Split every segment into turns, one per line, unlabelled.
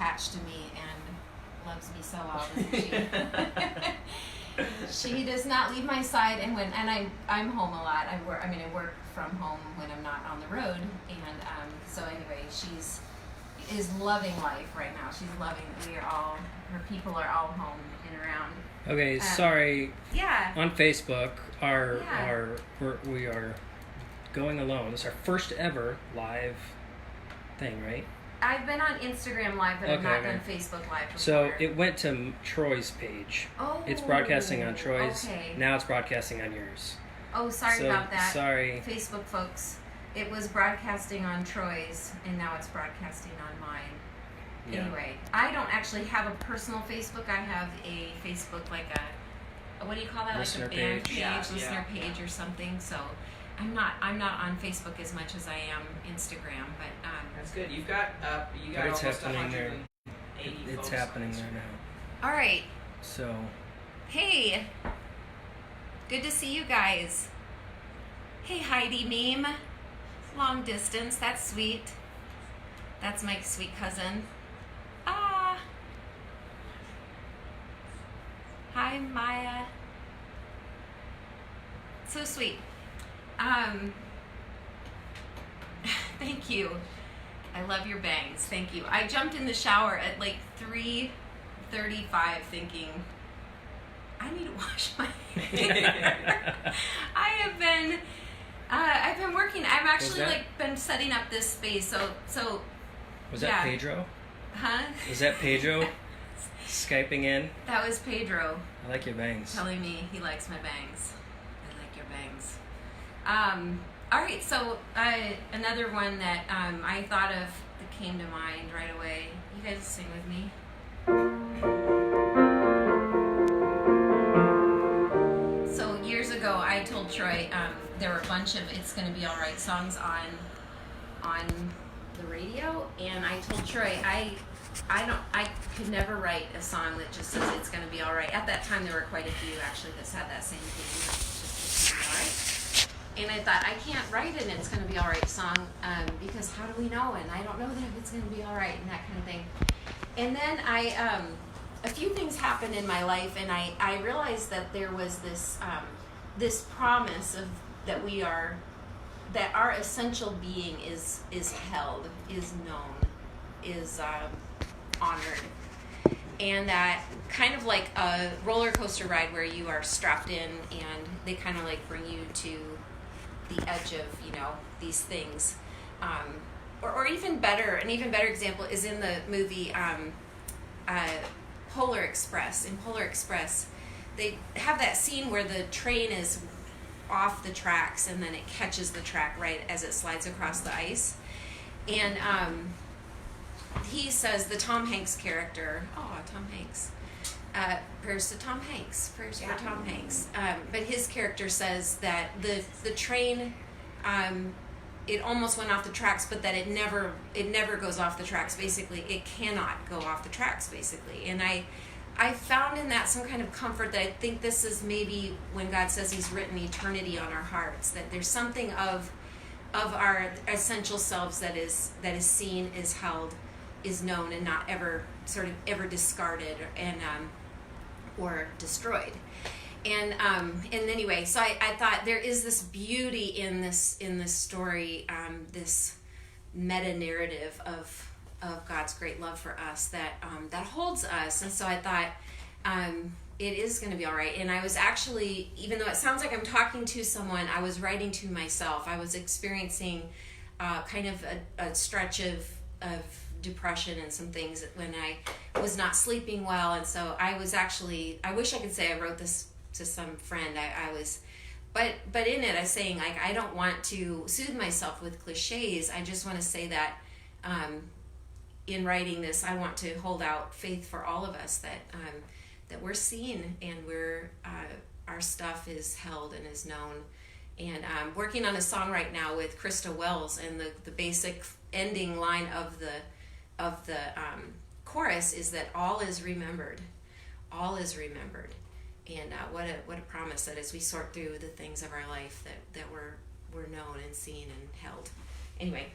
attached to me and loves me so well, doesn't she? She does not leave my side, and I'm home a lot. I work from home when I'm not on the road, and so anyway, is loving life right now. She's loving that her people are all home and around.
Okay, sorry.
Yeah.
On Facebook, we are going alone. This is our first ever live thing, right?
I've been on Instagram Live, but I've not done Facebook Live before.
So it went to Troy's page.
Oh.
It's broadcasting on Troy's.
Okay.
Now it's broadcasting on yours.
Oh, sorry about that.
Sorry.
Facebook folks. It was broadcasting on Troy's, and now it's broadcasting on mine. Yeah. Anyway, I don't actually have a personal Facebook. I have a Facebook, like what do you call that?
Listener
like a band
page.
Listener page or something. So I'm not on Facebook as much as I am Instagram, but
that's good. You got
it's
almost
happening there.
180.
It's happening there now.
All right.
So.
Hey. Good to see you guys. Hey, Heidi meme. Long distance. That's sweet. That's my sweet cousin. Ah. Hi, Maya. So sweet. Thank you. I love your bangs. Thank you. I jumped in the shower at like 3:35 thinking, I need to wash my hair. I've been working. I've actually been setting up this space. So.
Was that Pedro?
Huh?
Was that Pedro Skyping in?
That was Pedro.
I like your bangs.
Telling me he likes my bangs. I like your bangs. All right. So another one that I thought of that came to mind right away. You guys sing with me. Years ago, I told Troy there were a bunch of "It's Gonna Be Alright" songs on the radio, and I told Troy I could never write a song that just says "It's Gonna Be Alright." At that time, there were quite a few actually that had that same thing, just "It's Gonna Be Alright." And I thought I can't write an "It's Gonna Be Alright" song because how do we know? And I don't know that it's gonna be alright and that kind of thing. And then a few things happened in my life, and I realized that there was this promise of that our essential being is held, is known, is honored, and that kind of like a roller coaster ride where you are strapped in, and they kind of like bring you to the edge of these things, or even better. An even better example is in the movie. Polar Express. In Polar Express, they have that scene where the train is off the tracks and then it catches the track right as it slides across the ice. And he says, the Tom Hanks character, Tom Hanks, prayers to Tom Hanks, prayers for Tom Hanks. But his character says that the train, it almost went off the tracks, but that it never goes off the tracks. Basically, it cannot go off the tracks. Basically, and I found in that some kind of comfort that I think this is maybe when God says He's written eternity on our hearts. That there's something of our essential selves that is seen, is held, is known, and not ever discarded or destroyed. And anyway, so I thought there is this beauty in this story, this meta narrative of God's great love for us that holds us. And so I thought it is going to be all right. And I was actually, even though it sounds like I'm talking to someone, I was writing to myself. I was experiencing kind of a stretch of depression and some things when I was not sleeping well. And so I was actually, I wish I could say I wrote this to some friend. I was, but in it I was saying, like, I don't want to soothe myself with cliches. I just want to say that in writing this, I want to hold out faith for all of us that we're seen and we're our stuff is held and is known. And I'm working on a song right now with Krista Wells, and the basic ending line of the chorus is that all is remembered. All is remembered. And what a promise that as we sort through the things of our life that we're known and seen and held. Anyway.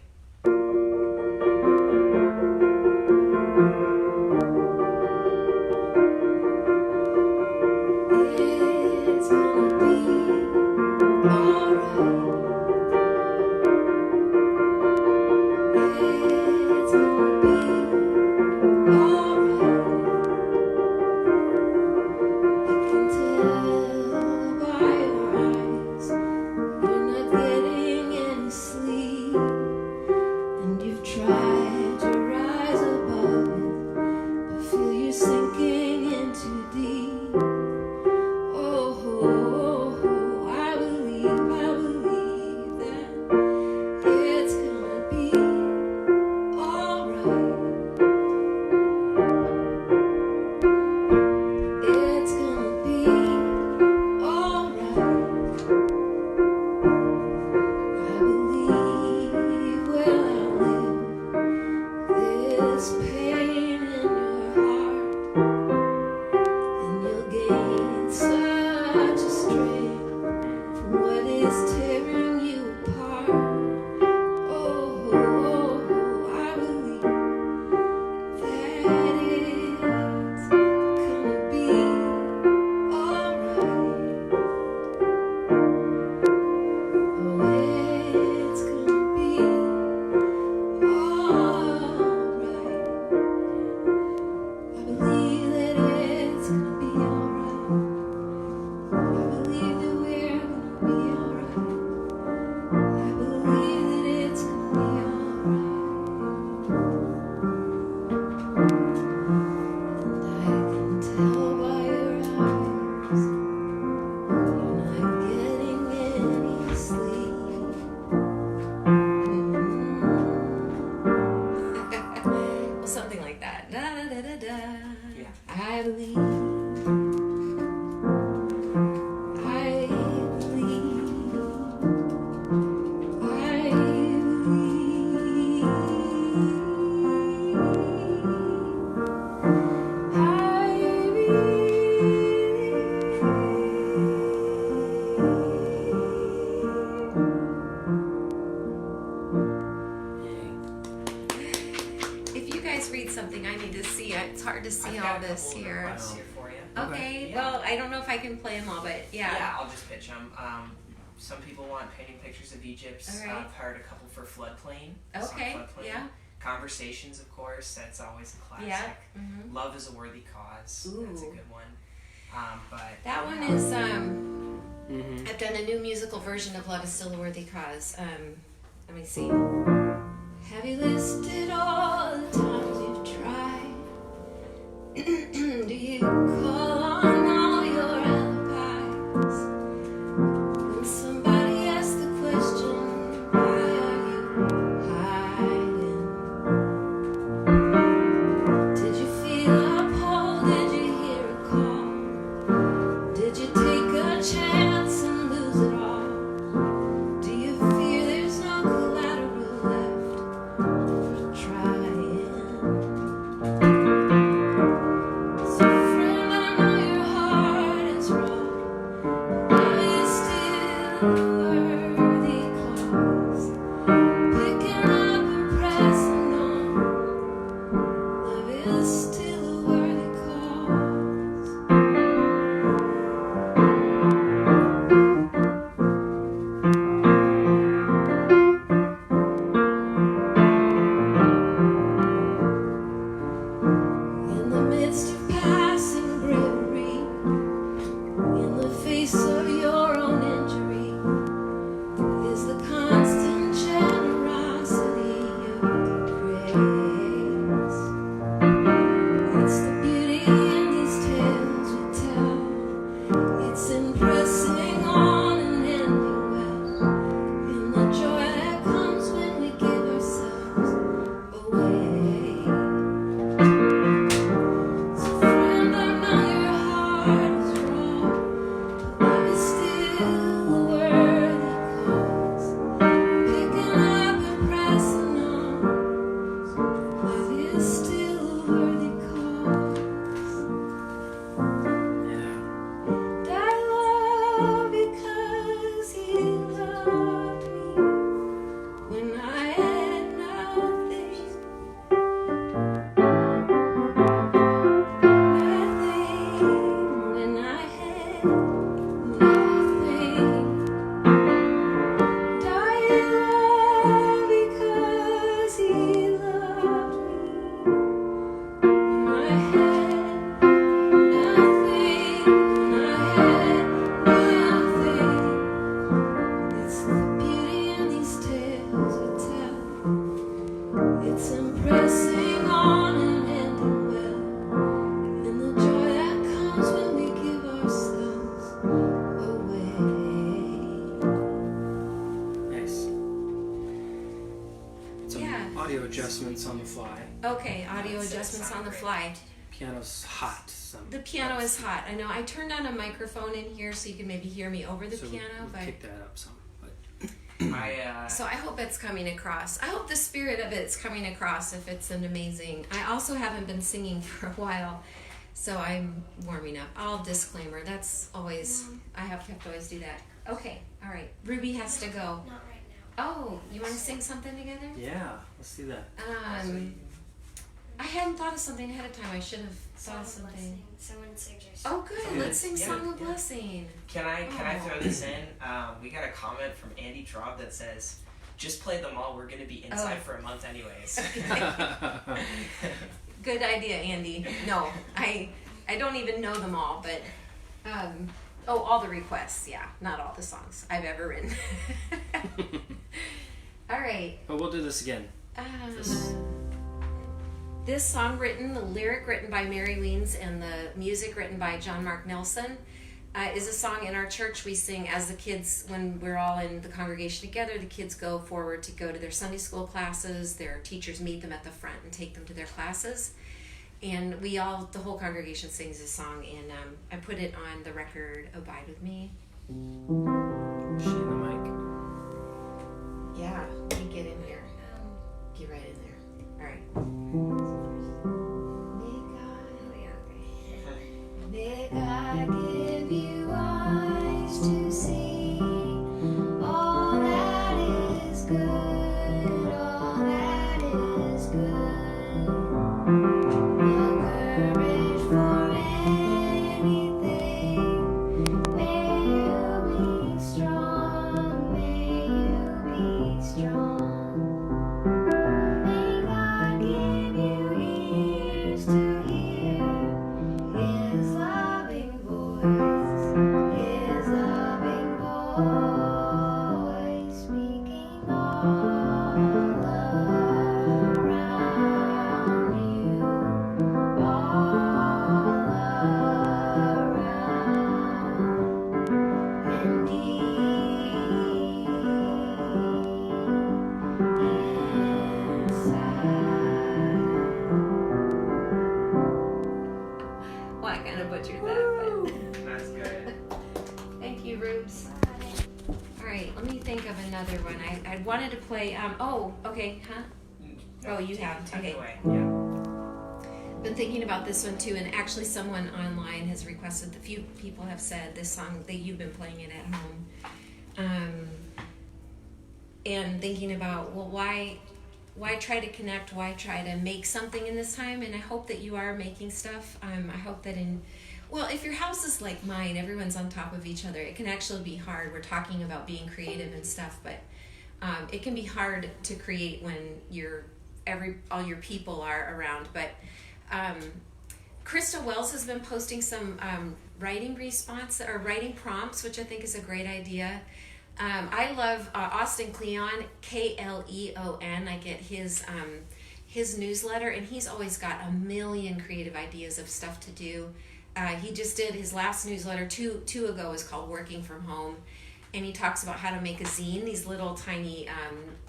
da da da da.
Yeah.
I believe. I believe. I believe. I If you guys read something, I need to see it. It's hard to see
I've
all
got a
this
couple of
here.
requests here for you.
Okay,
Yeah.
well, I don't know if I can play them all, but
Yeah,
yeah.
I'll just pitch them. Some people want painting pictures of Egypt.
All right.
I've hired a couple for floodplain. Song
Okay,
Floodplain.
yeah.
Conversations, of course. That's always a classic.
Yeah. Mm-hmm.
Love is a worthy cause. That's a
Ooh.
good one. But
That one is,
Mm-hmm.
I've done a new musical version of Love is Still a Worthy Cause. Let me see. Have you listed all the times you've tried? Do you call on all your alibis? When somebody asks the question, why are you hiding? Did you feel a pull? Did you hear a call? Did you take a chance and lose it all? Do you fear there's no collateral left for trying? So friend, I know your heart is raw. Love is still a worthy cause. Picking up and pressing on. Love is still a worthy cause. In the midst of passing bravery, in the face of your own injury, is the constant generosity of grace. It's the beauty in these tales we tell. It's in pressing on and ending well, in the joy that comes when we give ourselves away. So friend, I know your heart is raw. Love is still a worthy cause. Picking up and pressing on. Love is still a worthy cause.
Yeah.
I love because He loved me when I had nothing. When I had nothing. I love because He loved me when I had nothing. When I had nothing. It's the beauty in these tales we tell. It's impressing on and ending well. And the joy that comes when we give ourselves away.
Nice. Some
Yeah.
audio adjustments on the fly.
Okay, audio
That's-
adjustments
sound
on the
great.
fly.
Piano's hot.
The piano is hot. I know. I turned on a microphone in here so you can maybe hear me over the
so
piano,
we'll
but
kick that up some. But
so I hope it's coming across. I hope the spirit of it's coming across if it's an amazing. I also haven't been singing for a while, so I'm warming up. All disclaimer. That's always I have to always do that. Okay. All right. Ruby has to go.
Not right now.
Oh, you want to sing something together?
yeah, let's do that.
I hadn't thought of something ahead of time. I should have thought of
Song of
something.
Blessing. Someone suggested.
Oh, good.
Okay.
Let's sing
Yeah,
Song of
yeah.
Blessing.
Can I
Oh.
throw this in? We got a comment from Andy Traub that says, "Just play them all. We're gonna be inside for a month anyways."
Good idea, Andy. No, I don't even know them all, but all the requests. Yeah, not all the songs I've ever written. All right.
But we'll do this again.
This song written, the lyric written by Mary Weens and the music written by John Mark Nelson, is a song in our church we sing as the kids, when we're all in the congregation together, the kids go forward to go to their Sunday school classes, their teachers meet them at the front and take them to their classes. And the whole congregation sings this song, and I put it on the record, Abide With Me.
She in the mic.
Yeah, you get in here. Get right in there. All right. May God give you eyes to see all that is good, all that is good. The courage for anything. May you be strong, may you be strong. May God give you ears to hear His loving voice, His loving voice, speaking all around you, all around, and deep inside. Well, I kind of butchered that, but
That's good.
thank you, Rubes. All right, let me think of another one. I wanted to play. Okay, huh? Oh, you have.
Take
Okay.
it away. Yeah.
Been thinking about this one too, and actually, someone online has requested. A few people have said this song that you've been playing it at home, and thinking about, well, why try to connect? Why try to make something in this time? And I hope that you are making stuff. I hope that if your house is like mine, everyone's on top of each other. It can actually be hard. We're talking about being creative and stuff, but it can be hard to create when all your people are around. But Krista Wells has been posting some writing prompts, which I think is a great idea. I love Austin Kleon, Kleon. I get his newsletter, and he's always got a million creative ideas of stuff to do. He just did his last newsletter two ago is called Working From Home, and he talks about how to make a zine, these little tiny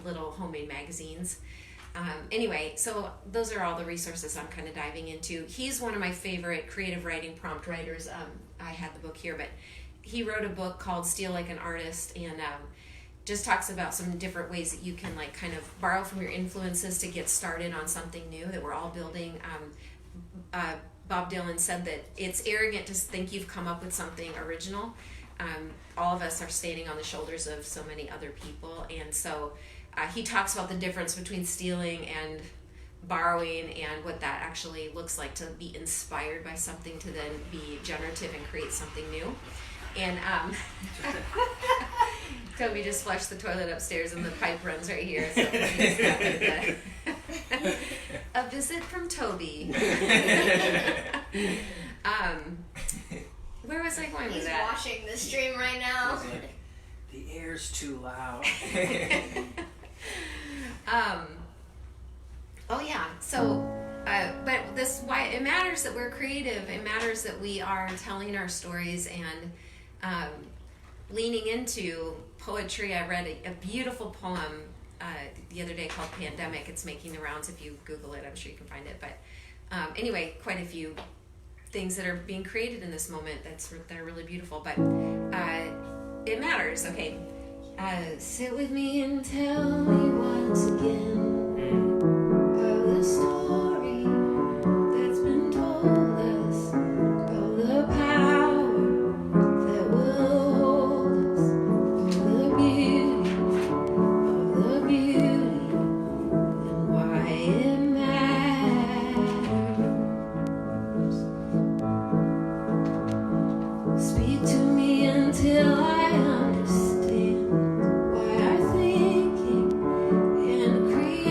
little homemade magazines. Anyway, so those are all the resources I'm kind of diving into. He's one of my favorite creative writing prompt writers. I had the book here, but he wrote a book called Steal Like an Artist, and just talks about some different ways that you can like kind of borrow from your influences to get started on something new that we're all building. Bob Dylan said that it's arrogant to think you've come up with something original. All of us are standing on the shoulders of so many other people, and so he talks about the difference between stealing and borrowing and what that actually looks like, to be inspired by something to then be generative and create something new. And Toby just flushed the toilet upstairs and the pipe runs right here, so a visit from Toby. Where was I going with that?
He's watching the stream right now.
The air's too loud.
Oh yeah. So, but why it matters that we're creative. It matters that we are telling our stories and leaning into poetry. I read a beautiful poem the other day called Pandemic. It's making the rounds. If you Google it, I'm sure you can find it. But anyway, quite a few things that are being created in this moment that are really beautiful. But it matters. Okay. Sit with me and tell me once again of the story that's been told us, of the power that will hold us, of the beauty, and why it matters. Speak to me until I understand why our thinking and creating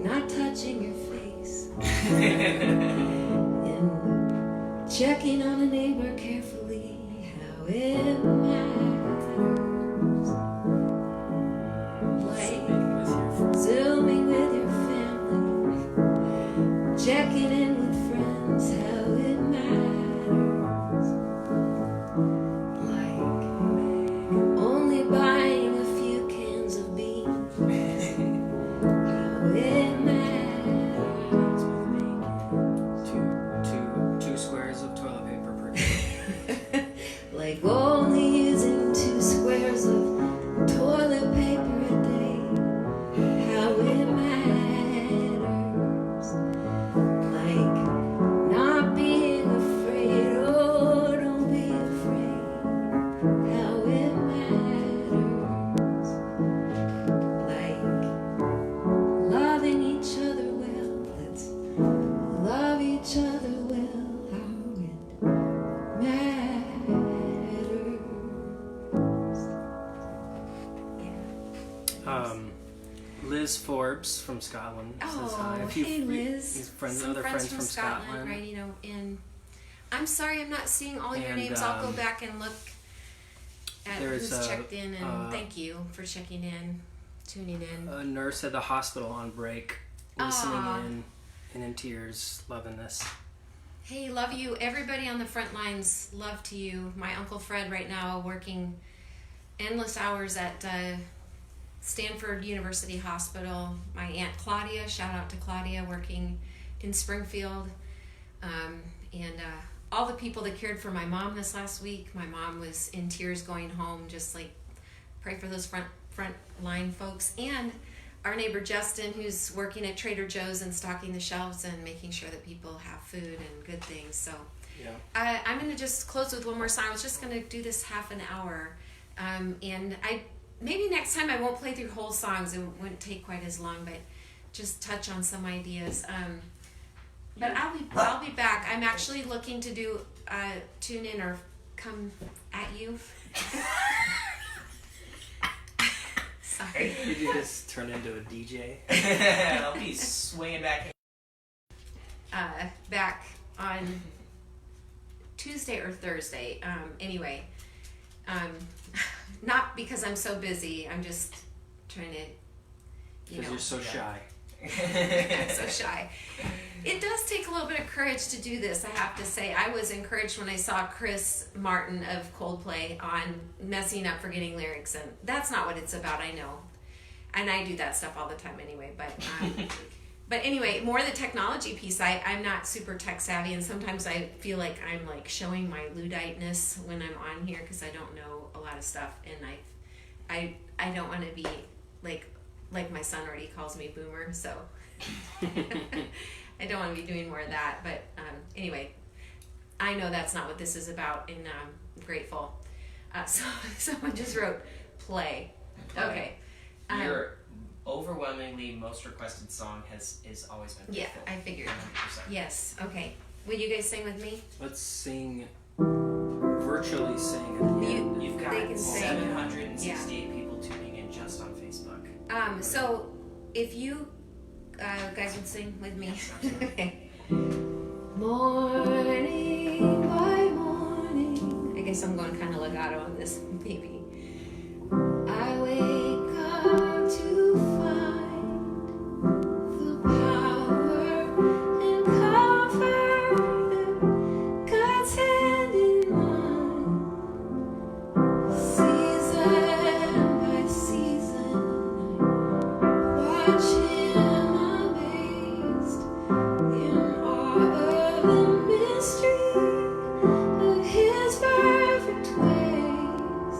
like not touching your face. And checking on a neighbor carefully, how it matters. Like zooming with your family, checking in with friends, how it matters. Like only buying a few cans of beans, how it matters.
Two squares of toilet paper per day.
Like only using 2 squares of toilet paper a day, how it matters. Like not being afraid, oh, don't be afraid, how it matters. Like loving each other well, let's love each other well, how it matters.
Liz Forbes from Scotland says hi.
Oh, hey Liz.
He's friends,
Some
other friends from Scotland.
writing in. I'm sorry I'm not seeing all your
And,
names. I'll go back and look at
there's
who's checked in, and thank you for checking in, tuning in.
A nurse at the hospital on break, listening in tears, loving this.
Hey, love you. Everybody on the front lines, love to you. My Uncle Fred right now working endless hours at Stanford University Hospital. My Aunt Claudia, shout out to Claudia, working in Springfield. And all the people that cared for my mom this last week. My mom was in tears going home, just like pray for those front line folks. And our neighbor Justin, who's working at Trader Joe's and stocking the shelves and making sure that people have food and good things. So
Yeah.
I'm going to just close with one more song. I was just going to do this half an hour. And maybe next time I won't play through whole songs. It wouldn't take quite as long, but just touch on some ideas. But I'll be back. I'm actually looking to do tune in or come at you. Sorry.
Did you just turn into a DJ?
I'll be swinging back.
Back on Tuesday or Thursday. Anyway, not because I'm so busy. I'm just trying to,
Because you're so shy.
I'm so shy. It does take a little bit of courage to do this, I have to say. I was encouraged when I saw Chris Martin of Coldplay on messing up, forgetting lyrics, and that's not what it's about, I know. And I do that stuff all the time anyway, but anyway, more the technology piece. I'm not super tech savvy, and sometimes I feel like I'm like showing my Luddite-ness when I'm on here because I don't know a lot of stuff, and I don't want to be like my son already calls me boomer, so I don't want to be doing more of that. But anyway, I know that's not what this is about, and I'm grateful. So someone just wrote play. Okay.
Your overwhelmingly most requested song is always been
Yeah,
Faithful.
I figured.
100%.
Yes. Okay. Will you guys sing with me?
Let's sing, virtually sing at the end.
You've
They
got
can sing.
768 people tuning in just on Facebook.
So if you guys would sing with me.
Yes, absolutely.
Okay. Morning by morning. I guess I'm going kind of legato on this, maybe. I wake up to find the power and comfort of God's hand in mine. Season by season, watch Him amazed in awe of the mystery of His perfect ways.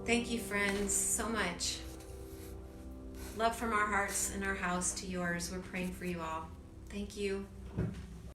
Thank you, friends, so much. Love from our hearts and our house to yours. We're praying for you all. Thank you.